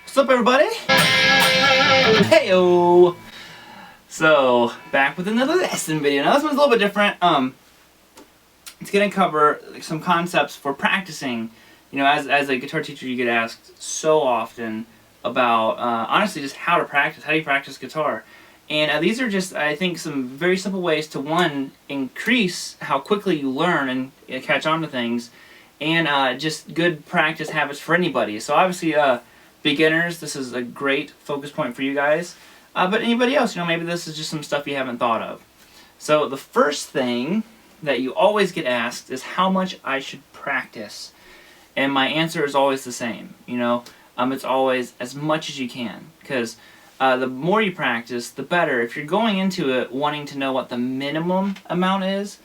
What's up, everybody? Heyo! So, back with another lesson video. Now this one's a little bit different. It's gonna cover some concepts for practicing. You know, as a guitar teacher, you get asked so often about, honestly, just how to practice. How do you practice guitar? And these are just, I think, some very simple ways to, one, increase how quickly you learn and catch on to things, and just good practice habits for anybody. So obviously, beginners, this is a great focus point for you guys. But anybody else, you know, maybe this is just some stuff you haven't thought of. So the first thing that you always get asked is how much I should practice. And my answer is always the same. You know, it's always as much as you can. Because the more you practice, the better. If you're going into it wanting to know what the minimum amount is,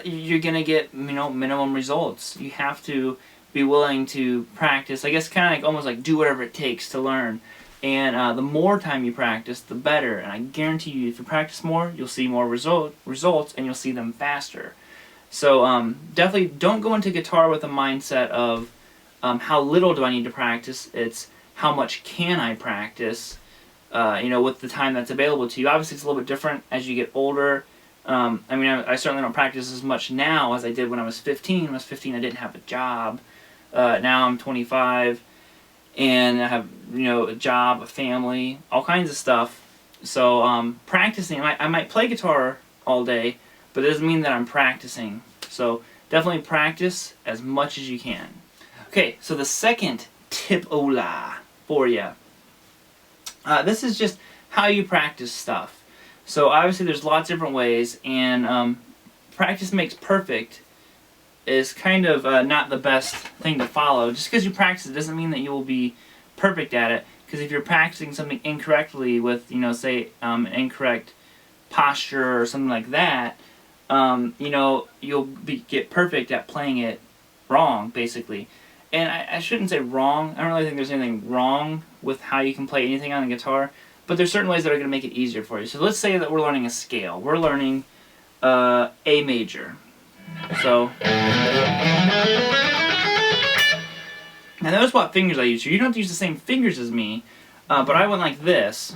you're going to get, you know, minimum results. You have to be willing to practice. I guess kind of like almost like do whatever it takes to learn. And the more time you practice, the better. And I guarantee you, if you practice more, you'll see more results, and you'll see them faster. So definitely don't go into guitar with a mindset of how little do I need to practice. It's how much can I practice, you know, with the time that's available to you. Obviously, it's a little bit different as you get older. I mean, I certainly don't practice as much now as I did when I was 15. When I was 15, I didn't have a job. Now I'm 25, and I have, you know, a job, a family, all kinds of stuff. So practicing, I might play guitar all day, but it doesn't mean that I'm practicing. So definitely practice as much as you can. Okay, so the second tip-ola for you. This is just how you practice stuff. So obviously there's lots of different ways, and practice makes perfect is kind of not the best thing to follow. Just because you practice it doesn't mean that you will be perfect at it. Because if you're practicing something incorrectly with, you know, say incorrect posture or something like that, you know, you'll get perfect at playing it wrong, basically. And I shouldn't say wrong. I don't really think there's anything wrong with how you can play anything on a guitar. But there's certain ways that are going to make it easier for you. So let's say that we're learning a scale. We're learning A major. So, now notice what fingers I use. So you don't have to use the same fingers as me, but I went like this.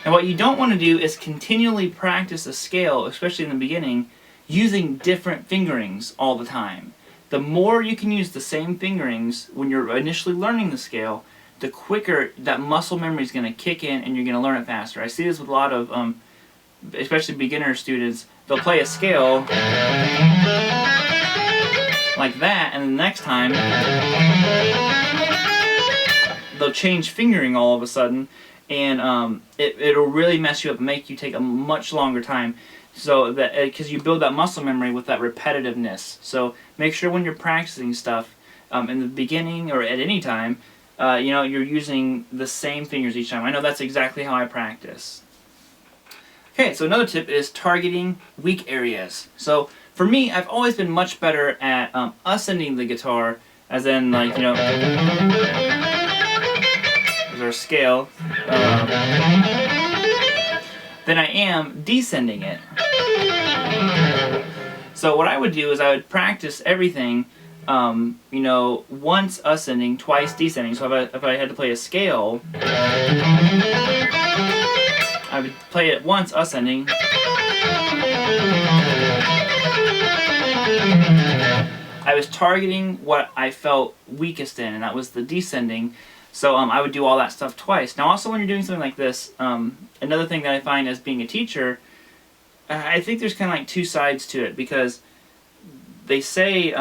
And what you don't want to do is continually practice a scale, especially in the beginning, using different fingerings all the time. The more you can use the same fingerings when you're initially learning the scale, the quicker that muscle memory is going to kick in and you're going to learn it faster. I see this with a lot of especially beginner students. They'll play a scale like that, and the next time they'll change fingering all of a sudden, and it'll really mess you up and make you take a much longer time. So that because you build that muscle memory with that repetitiveness. So make sure when you're practicing stuff in the beginning or at any time, you know, you're using the same fingers each time. I know that's exactly how I practice. Okay, so another tip is targeting weak areas. So for me, I've always been much better at ascending the guitar, as in, like, you know, there's our scale, than I am descending it. So what I would do is I would practice everything, you know, once ascending, twice descending. So if I had to play a scale, I would play it once ascending, I was targeting what I felt weakest in, and that was the descending. So I would do all that stuff twice. Now also when you're doing something like this, another thing that I find as being a teacher, I think there's kind of like two sides to it, because they say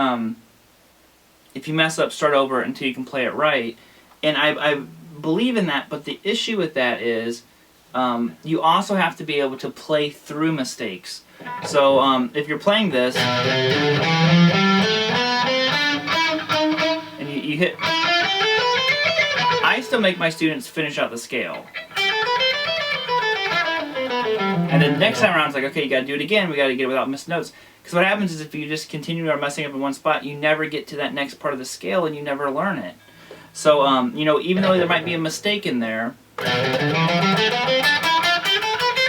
if you mess up, start over until you can play it right. And I believe in that, but the issue with that is you also have to be able to play through mistakes. So if you're playing this and you hit, I still make my students finish out the scale. And then next time around it's like, okay, you gotta do it again, we gotta get it without missed notes. Because what happens is if you just continue messing up in one spot, you never get to that next part of the scale and you never learn it. So, you know, even though there might be a mistake in there,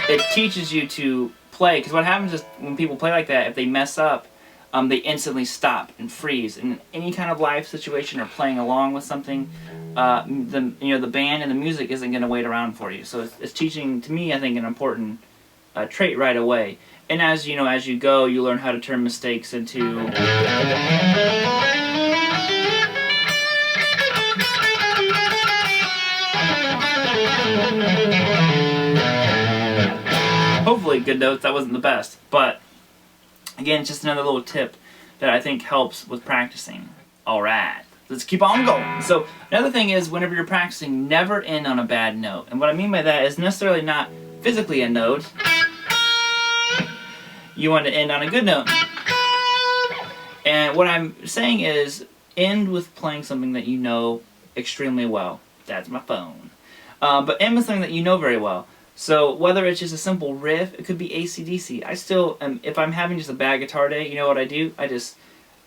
it teaches you to play. Because what happens is when people play like that, if they mess up, they instantly stop and freeze. In any kind of live situation or playing along with something, the band and the music isn't going to wait around for you. So it's teaching, to me, I think, an important trait right away. And as you go, you learn how to turn mistakes into hopefully good notes. That wasn't the best, but again, it's just another little tip that I think helps with practicing. Alright, let's keep on going. So another thing is, whenever you're practicing, never end on a bad note. And what I mean by that is necessarily not physically a note. You want to end on a good note. And what I'm saying is, end with playing something that you know extremely well. That's my phone. But end with something that you know very well. So whether it's just a simple riff, it could be AC/DC. I still if I'm having just a bad guitar day, you know what I do? I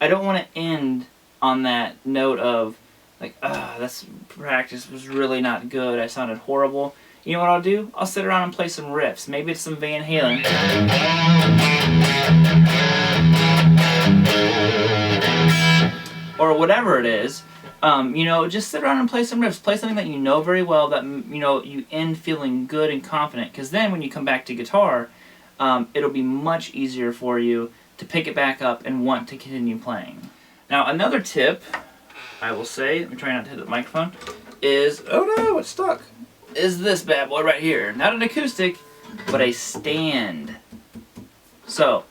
don't want to end on that note of like, this practice was really not good. I sounded horrible. You know what I'll do? I'll sit around and play some riffs. Maybe it's some Van Halen. Or whatever it is. Just sit around and play some riffs. Play something that you know very well, that you end feeling good and confident. Because then when you come back to guitar, it'll be much easier for you to pick it back up and want to continue playing. Now another tip, I will say, let me try not to hit the microphone, is, oh no, it's stuck, is this bad boy right here. Not an acoustic, but a stand. So,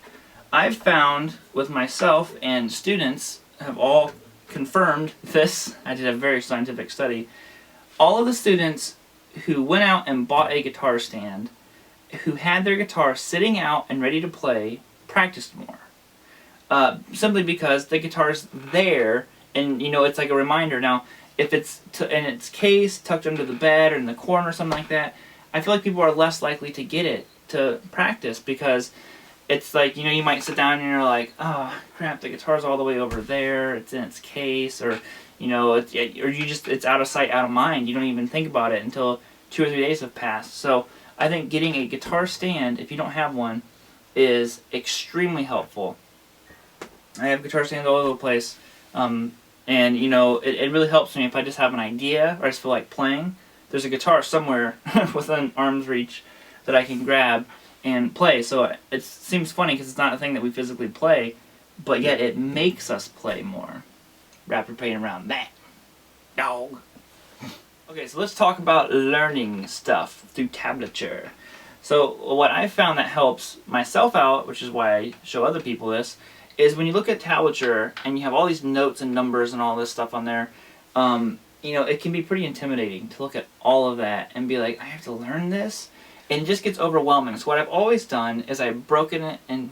I've found with myself, and students have all confirmed this, I did a very scientific study, all of the students who went out and bought a guitar stand, who had their guitar sitting out and ready to play, practiced more. Simply because the guitar's there, and it's like a reminder. Now, if it's in its case, tucked under the bed or in the corner or something like that, I feel like people are less likely to get it to practice, because it's like, you might sit down and you're like, oh crap, the guitar's all the way over there, it's in its case, or it's out of sight, out of mind. You don't even think about it until 2 or 3 days have passed. So I think getting a guitar stand, if you don't have one, is extremely helpful. I have guitar stands all over the place, and it really helps me if I just have an idea or I just feel like playing. There's a guitar somewhere within arm's reach that I can grab and play. So it seems funny because it's not a thing that we physically play, but yet it makes us play more. Wrap your brain around that, dog. Okay, so let's talk about learning stuff through tablature. So what I found that helps myself out, which is why I show other people this, is when you look at tablature and you have all these notes and numbers and all this stuff on there, it can be pretty intimidating to look at all of that and be like, I have to learn this? And it just gets overwhelming. So what I've always done is I break it into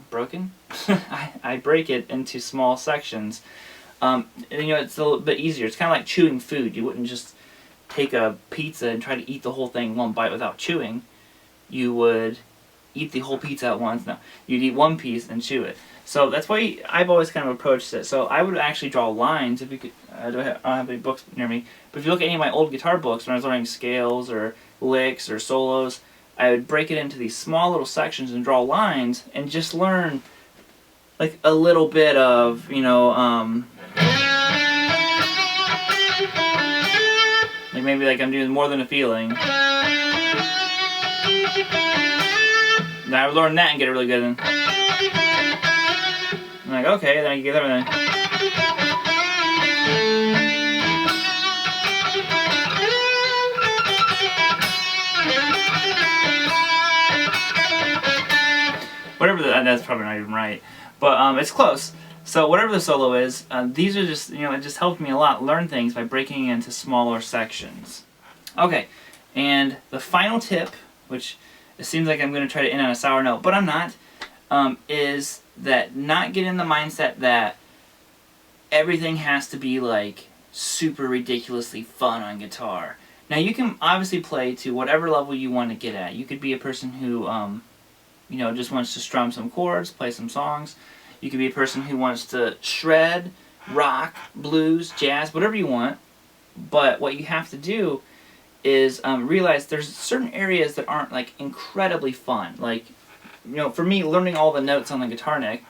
small sections. It's a little bit easier. It's kind of like chewing food. You wouldn't just take a pizza and try to eat the whole thing one bite without chewing. You would eat the whole pizza at once. No, you'd eat one piece and chew it. So that's why I've always kind of approached it. So I would actually draw lines. If you could, I don't have any books near me, but if you look at any of my old guitar books when I was learning scales or licks or solos, I would break it into these small little sections and draw lines and just learn like a little bit of, like maybe like I'm doing More Than a Feeling. Now I would learn that and get it really good. And I'm like, okay, then I can get everything. Whatever that's probably not even right, but it's close. So whatever the solo is, these are just, it just helped me a lot learn things by breaking it into smaller sections. Okay, and the final tip, which it seems like I'm going to try to end on a sour note, but I'm not, is that not get in the mindset that everything has to be like super ridiculously fun on guitar. Now you can obviously play to whatever level you want to get at. You could be a person who just wants to strum some chords, play some songs. You could be a person who wants to shred, rock, blues, jazz, whatever you want. But what you have to do is realize there's certain areas that aren't like incredibly fun. Like, for me, learning all the notes on the guitar neck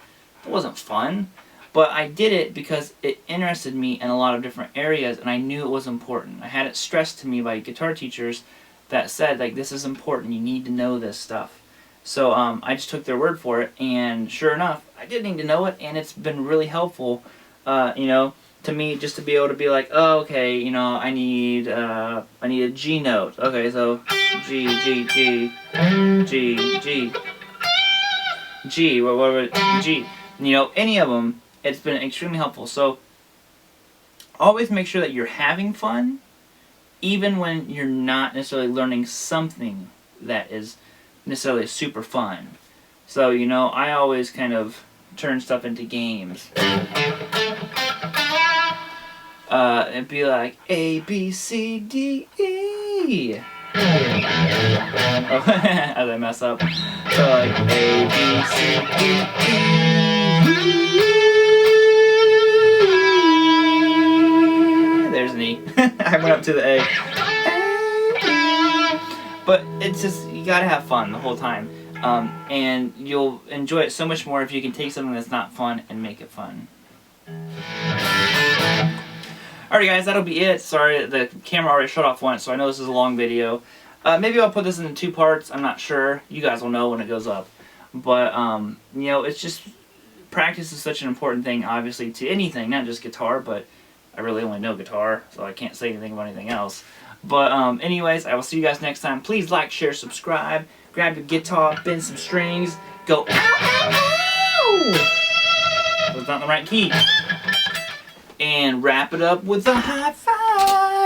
It wasn't fun, but I did it because it interested me in a lot of different areas, and I knew it was important. I had it stressed to me by guitar teachers that said, like, this is important, you need to know this stuff. So I just took their word for it, and sure enough, I did need to know it, and it's been really helpful, you know, to me, just to be able to be like, oh, okay, you know, I need a G note. Okay, so G, G, G, G, G, G, what, G. You know, any of them, it's been extremely helpful. So always make sure that you're having fun, even when you're not necessarily learning something that is necessarily super fun. So, you know, I always kind of turn stuff into games. And be like, A, B, C, D, E. Oh, as I mess up. So like, A, B, C, D, E. There's an E. I went up to the A. But it's just, you gotta have fun the whole time. And you'll enjoy it so much more if you can take something that's not fun and make it fun. Alright guys, that'll be it. Sorry, the camera already shut off once, so I know this is a long video. Maybe I'll put this in 2 parts, I'm not sure. You guys will know when it goes up. But, you know, it's just, practice is such an important thing, obviously, to anything, not just guitar, but I really only know guitar, so I can't say anything about anything else. But, anyways, I will see you guys next time. Please like, share, subscribe, grab your guitar, bend some strings, go, ow, ow, ow! That's not the right key. And wrap it up with a high five.